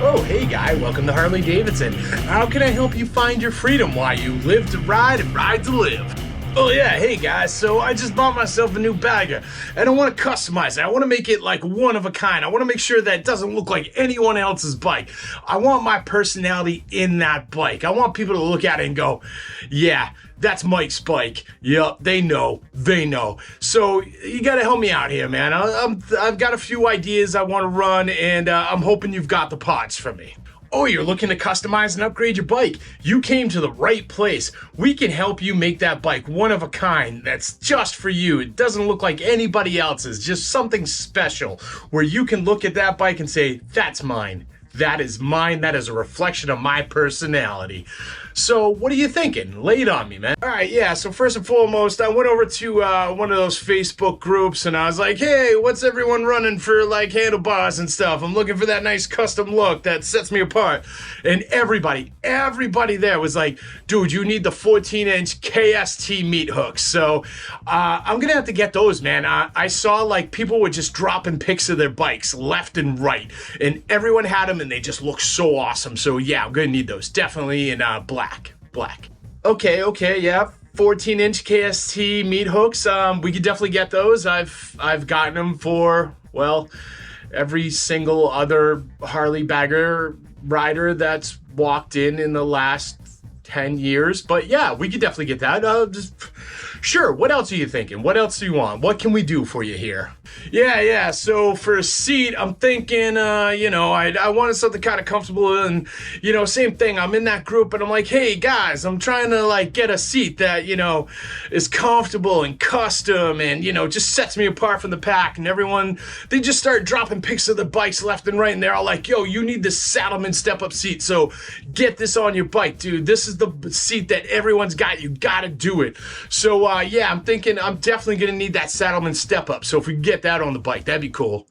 Oh, hey guy, welcome to Harley Davidson. How can I help you find your freedom? Why, you live to ride and ride to live. Oh yeah, hey guys, so I just bought myself a new bagger and I want to customize it. I want to make it like one of a kind. I want to make sure that it doesn't look like anyone else's bike. I want my personality in that bike. I want people to look at it and go, yeah, that's Mike's bike. Yup, they know. So you got to help me out here, man. I've got a few ideas I want to run, and I'm hoping you've got the parts for me. Oh, you're looking to customize and upgrade your bike? You came to the right place. We can help you make that bike one of a kind that's just for you. It doesn't look like anybody else's, just something special where you can look at that bike and say, that's mine. That is mine. That is a reflection of my personality. So what are you thinking? Lay it on me, man. All right, yeah, so first and foremost, I went over to one of those Facebook groups and I was like, hey, what's everyone running for, like, handlebars and stuff? I'm looking for that nice custom look that sets me apart. And everybody there was like, dude, you need the 14-inch KST meat hooks. So I'm going to have to get those, man. I saw, like, people were just dropping pics of their bikes left and right. And everyone had them and they just look so awesome. So, yeah, I'm going to need those. Definitely in black. Okay, yeah. 14-inch KST meat hooks. We could definitely get those. I've gotten them for, well, every single other Harley bagger rider that's walked in the last 10 years. But yeah, we could definitely get that. Sure, what else are you thinking? What else do you want? What can we do for you here? Yeah, so for a seat, I'm thinking, I wanted something kind of comfortable and, same thing. I'm in that group and I'm like, hey, guys, I'm trying to, like, get a seat that, is comfortable and custom and, just sets me apart from the pack. And everyone, they just start dropping pics of the bikes left and right. And they're all like, yo, you need this Saddleman step-up seat. So get this on your bike, dude. This is the seat that everyone's got. You got to do it. So, I'm thinking I'm definitely going to need that Saddleman step-up. So if we can get that on the bike, that'd be cool.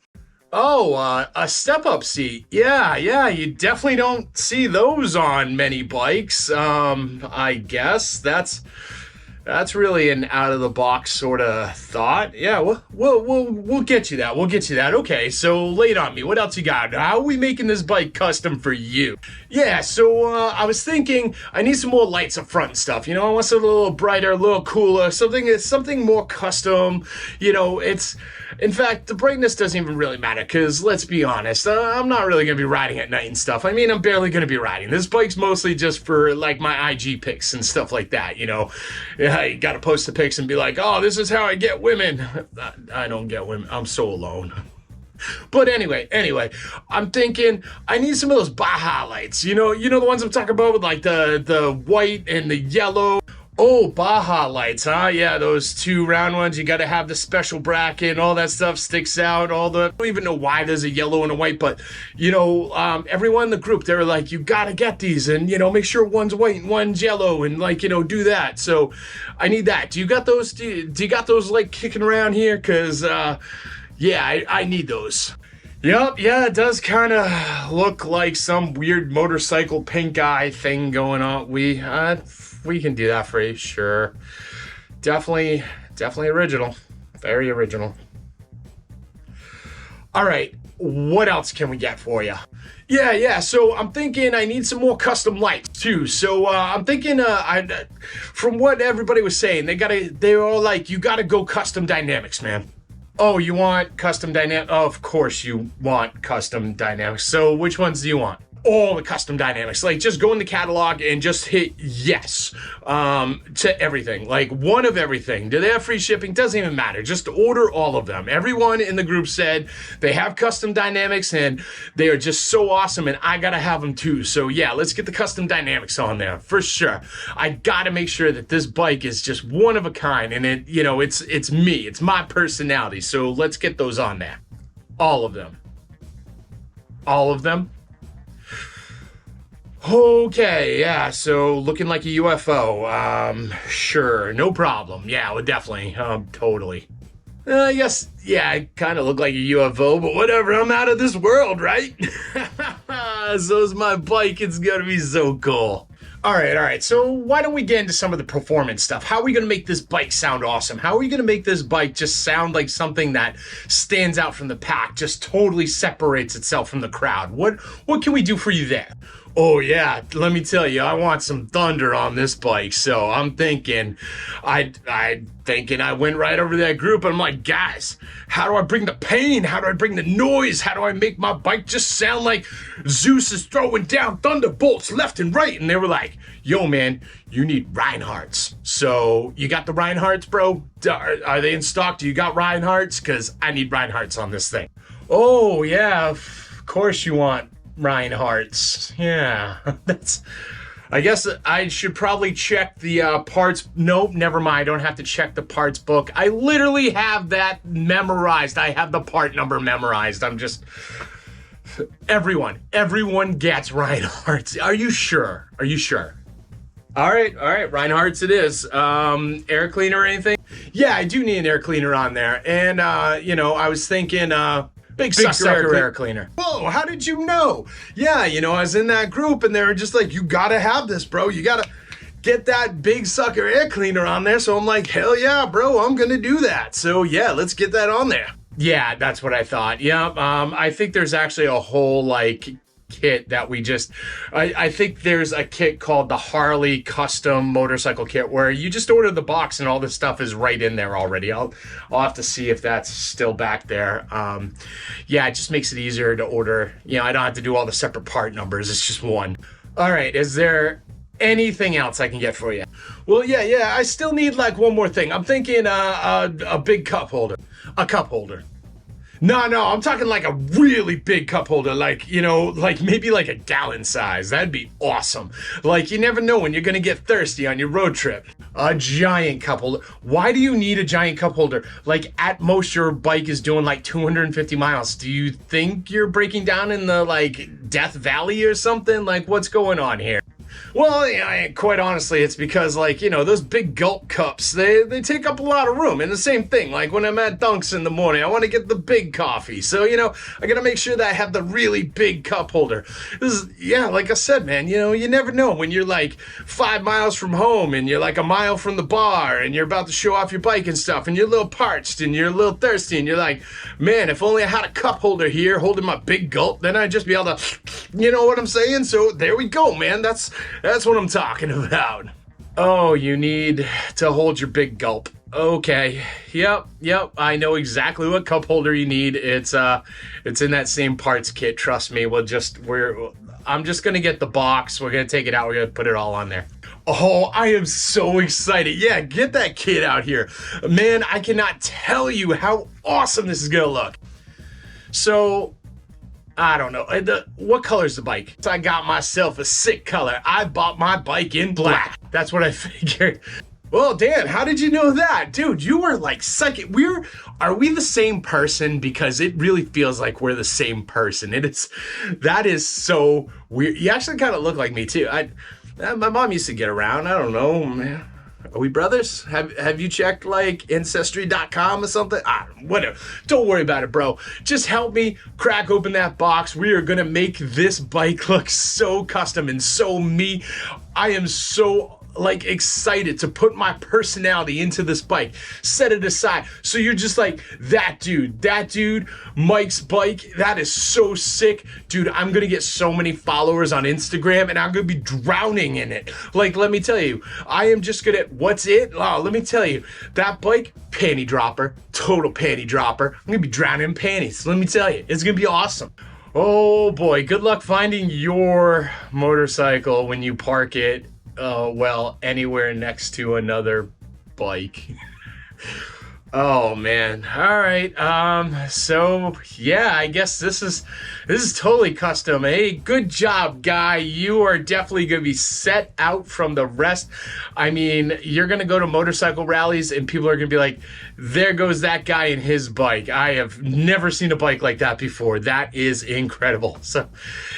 Oh, a step-up seat. Yeah, you definitely don't see those on many bikes. I guess that's really an out-of-the-box sort of thought. Yeah, we'll get you that. Okay, so lay it on me. What else you got? How are we making this bike custom for you? Yeah, so I was thinking I need some more lights up front and stuff. I want something a little brighter, a little cooler, something more custom. In fact, the brightness doesn't even really matter because, let's be honest, I'm not really going to be riding at night and stuff. I mean, I'm barely going to be riding. This bike's mostly just for, like, my IG pics and stuff like that, Yeah, you got to post the pics and be like, oh, this is how I get women. I don't get women. I'm so alone. But anyway, I'm thinking I need some of those Baja lights. The ones I'm talking about with, like, the white and the yellow. Oh, Baja lights, huh? Yeah, those two round ones. You got to have the special bracket and all that stuff sticks out. I don't even know why there's a yellow and a white, but, everyone in the group, they were like, you got to get these and, make sure one's white and one's yellow and, like, do that. So I need that. Do you got those? Do you got those, like, kicking around here? Because, I need those. Yep, yeah, it does kind of look like some weird motorcycle pink eye thing going on. We can do that for you, sure. Definitely original. Very original. All right, what else can we get for you? Yeah, so I'm thinking I need some more custom lights too. So I'm thinking, from what everybody was saying, they were all like, you gotta go custom dynamics, man. Oh, you want custom dynamics? Oh, of course you want custom dynamics. So which ones do you want? All the custom dynamics. Like, just go in the catalog and just hit yes to everything. Like, one of everything. Do they have free shipping? Doesn't even matter. Just order all of them. Everyone in the group said they have custom dynamics and they are just so awesome, and I gotta have them too. So yeah, let's get the custom dynamics on there for sure. I gotta make sure that this bike is just one of a kind, and it's me. It's my personality. So let's get those on there. All of them. Okay, yeah, so looking like a UFO. Sure, no problem. Yeah, well, definitely, totally. I guess, yeah, I kind of look like a UFO, but whatever, I'm out of this world, right? So's my bike, it's gonna be so cool. All right. So why don't we get into some of the performance stuff? How are we going to make this bike sound awesome? How are we going to make this bike just sound like something that stands out from the pack, just totally separates itself from the crowd? What can we do for you there? Oh yeah, let me tell you, I want some thunder on this bike. So I'm thinking, I went right over to that group and I'm like, guys, how do I bring the pain? How do I bring the noise? How do I make my bike just sound like Zeus is throwing down thunderbolts left and right? And they were like, yo man, you need Reinhardts. So you got the Reinhardts, bro? Are they in stock? Do you got Reinhardts? Because I need Reinhardts on this thing. Oh yeah, of course you want Reinhardts. Yeah, I guess I should probably check the parts. Nope, never mind. I don't have to check the parts book. I literally have that memorized. I have the part number memorized. Everyone gets Reinhardts. Are you sure? All right. Reinhardts it is. Air cleaner or anything? Yeah, I do need an air cleaner on there. And, I was thinking, Big sucker air cleaner. Whoa, how did you know? Yeah, I was in that group and they were just like, you gotta have this, bro. You gotta get that big sucker air cleaner on there. So I'm like, hell yeah, bro, I'm gonna do that. So yeah, let's get that on there. Yeah, that's what I thought. Yeah, I think there's actually a whole kit that I think there's a kit called the Harley custom motorcycle kit where you just order the box and all this stuff is right in there already. I'll have to see if that's still back there. Yeah, it just makes it easier to order. I don't have to do all the separate part numbers. It's just one. All right, is there anything else I can get for you? Well, yeah, I still need one more thing. I'm thinking a big cup holder. A cup holder. No, I'm talking a really big cup holder, maybe a gallon size. That'd be awesome. You never know when you're gonna get thirsty on your road trip. A giant cup holder. Why do you need a giant cup holder? At most your bike is doing 250 miles. Do you think you're breaking down in the Death Valley or something? What's going on here? Well, quite honestly, it's because, those big gulp cups, they take up a lot of room. And the same thing, when I'm at Dunks in the morning, I want to get the big coffee. So, I got to make sure that I have the really big cup holder. Like I said, man, you never know when you're 5 miles from home and you're a mile from the bar and you're about to show off your bike and stuff and you're a little parched and you're a little thirsty and you're like, man, if only I had a cup holder here holding my big gulp, then I'd just be able to, you know what I'm saying? So there we go, man. That's what I'm talking about. Oh, you need to hold your big gulp. Okay. Yep. I know exactly what cup holder you need. It's in that same parts kit. Trust me. I'm just gonna get the box. We're gonna take it out. We're gonna put it all on there. Oh, I am so excited. Yeah, get that kit out here. Man, I cannot tell you how awesome this is gonna look. So, I don't know. What color is the bike? So I got myself a sick color. I bought my bike in black. That's what I figured. Well, Dan, how did you know that? Dude, you were psychic. Are we the same person? Because it really feels like we're the same person. That is so weird. You actually kind of look like me too. My mom used to get around. I don't know, man. Are we brothers? Have you checked Ancestry.com or something? Whatever. Don't worry about it, bro. Just help me crack open that box. We are gonna make this bike look so custom and so me. I am so excited to put my personality into this bike. Set it aside. So you're just that dude, Mike's bike, that is so sick. Dude, I'm gonna get so many followers on Instagram and I'm gonna be drowning in it. Let me tell you, I am just gonna, what's it? Oh, let me tell you, that bike, panty dropper, total panty dropper. I'm gonna be drowning in panties. Let me tell you, it's gonna be awesome. Oh boy, good luck finding your motorcycle when you park it anywhere next to another bike. Oh man. All right. So yeah, I guess this is totally custom. Hey, good job, guy. You are definitely gonna be set out from the rest. I mean, you're gonna go to motorcycle rallies and people are gonna be like, there goes that guy and his bike. I have never seen a bike like that before. That is incredible. So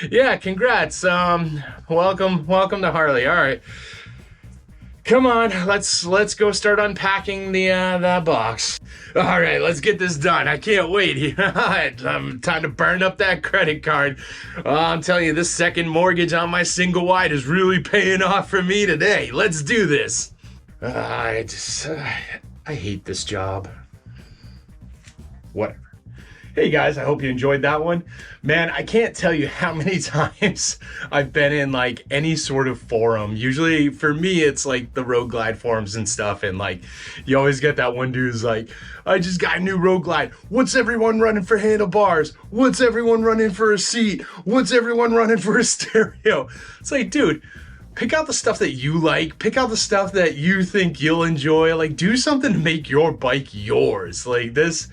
yeah, congrats. Welcome to Harley. All right. Come on, let's go start unpacking the that box. All right, let's get this done. I can't wait. Time to burn up that credit card. I'm telling you, this second mortgage on my single wide is really paying off for me today. Let's do this. I hate this job. Whatever. Hey guys, I hope you enjoyed that one. Man, I can't tell you how many times I've been in like any sort of forum. Usually for me, it's like the Road Glide forums and stuff. And like, you always get that one dude who's like, I just got a new Road Glide. What's everyone running for handlebars? What's everyone running for a seat? What's everyone running for a stereo? It's like, dude, pick out the stuff that you like. Pick out the stuff that you think you'll enjoy. Like, do something to make your bike yours. Like this.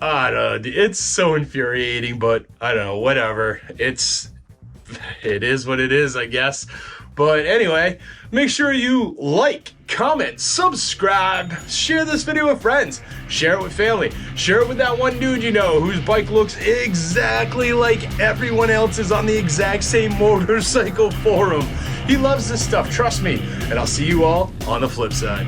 I don't know, it's so infuriating, but I don't know, whatever. It is what it is, I guess. But anyway, make sure you like, comment, subscribe, share this video with friends, share it with family, share it with that one dude you know whose bike looks exactly like everyone else's on the exact same motorcycle forum. He loves this stuff, trust me, and I'll see you all on the flip side.